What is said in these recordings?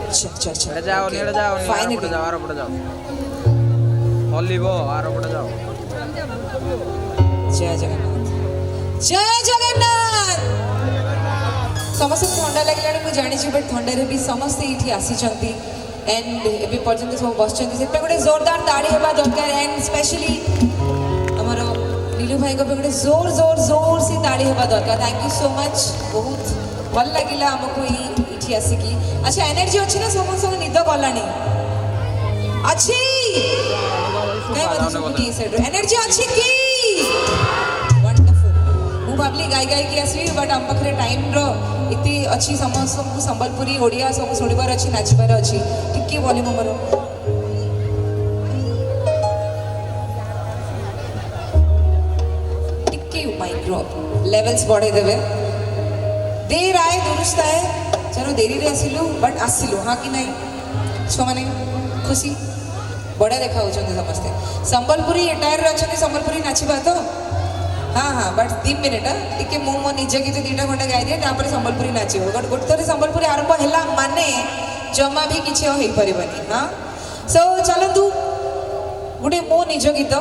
जाओ नीड़े जाओ फाइनली जाओ आरो पड़े जाओ हॉलीबो आरो पड़े जाओ जय जगन्नाथ जय जगन्नाथ समस्त थंडा लगे मुझे जानी बट थंडारे भी समस्ते ये आसी एंड ए पर्यटन सब बस गोटे जोरदार ताड़ी होगा दरकार एंड स्पेशली आमर नीलू भाई को गोटे जोर जोर जोर से ताड़ी होगा दरकार थैंक यू सो मच बहुत भल लगे आमको ये आसिकी अच्छा एनर्जी अच्छी ना समस्त निद गलानी अच्छी एनर्जी अच्छी की वंडरफुल मु भाबली गाई गाई की आसबी बट आम पाखे टाइम इतनी अच्छी समस्त संबलपुरी ओडिया सब शुणवार अच्छी नाचबार अच्छी टिके वॉल्यूम मोर टिके माइक लेवल्स बढ़े देवे देर आए दुरुस्त आए चलो देरी रे आसिलु बट आसिलु हाँ कि नहीं छो माने खुशी बढ़िया देखा समस्ते संबलपुरी एटायर अच्छा संबलपुरी नाचवा तो हाँ हाँ बट 2 मिनिट टी मो निज गीत 2टा घंटा गाई दिए संबलपुरी नाच गोटे थर संबलपुरी आरंभ है माने जमा भी किसी हो पारबनी हाँ सो चलतु गोटे मो निज गीत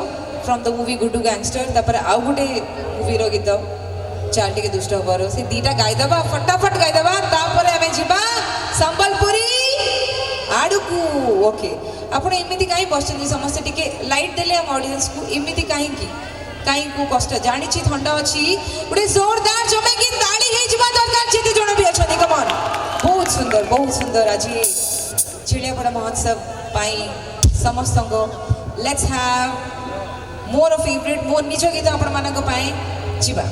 from the movie Guddu gangster आउ गोटे मूवी गीत चाल टे दुष्ट हबार से 2टा गाईदबा फटाफट गाईदबा आम जा संबलपुरी आड़कू ओके आप एमती कहीं बस समस्ते टिके लाइट देले आम ऑडियंस को एमती कहीं कहीं को कष्ट जानी ठंडा अच्छी गोटे जोरदार जमे की ताली हो दरकार जिते जन भी अच्छा कमन बहुत सुंदर आज चिड़ियापड़ा महोत्सव पाई समस्त लेट्स हैव मोर फेवरेट मोर निज गीत आपण मानक पाई जीवा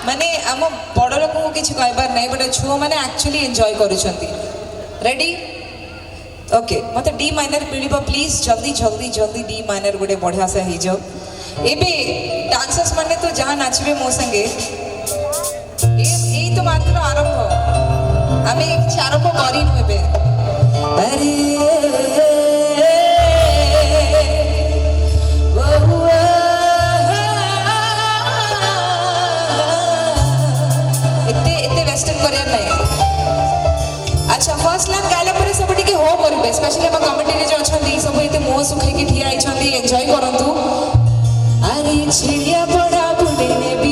माने आम बड़ लोक को किसी कहबार नहीं बट छुआ मैंने एक्चुअली एंजॉय करुँच रेडी ओके मत डी माइनर मिल प्लीज जल्दी जल्दी जल्दी डी माइनर गोटे बढ़िया से हो जाओ एबे डांसर्स माने तो जहाँ नाचबे मो संगे यही तो मात्र आरंभ आम किसी आरंभ करूँ ए अरे अच्छा फर्स्ट लाइन गाइला पर सब टिके हो करबे स्पेशली हम कमिटी रे जो अछंती सब एते मुंह सुखाई के ठिया आइछंती एन्जॉय करंतु अरे छिड़िया बड़ा बुडे ने भी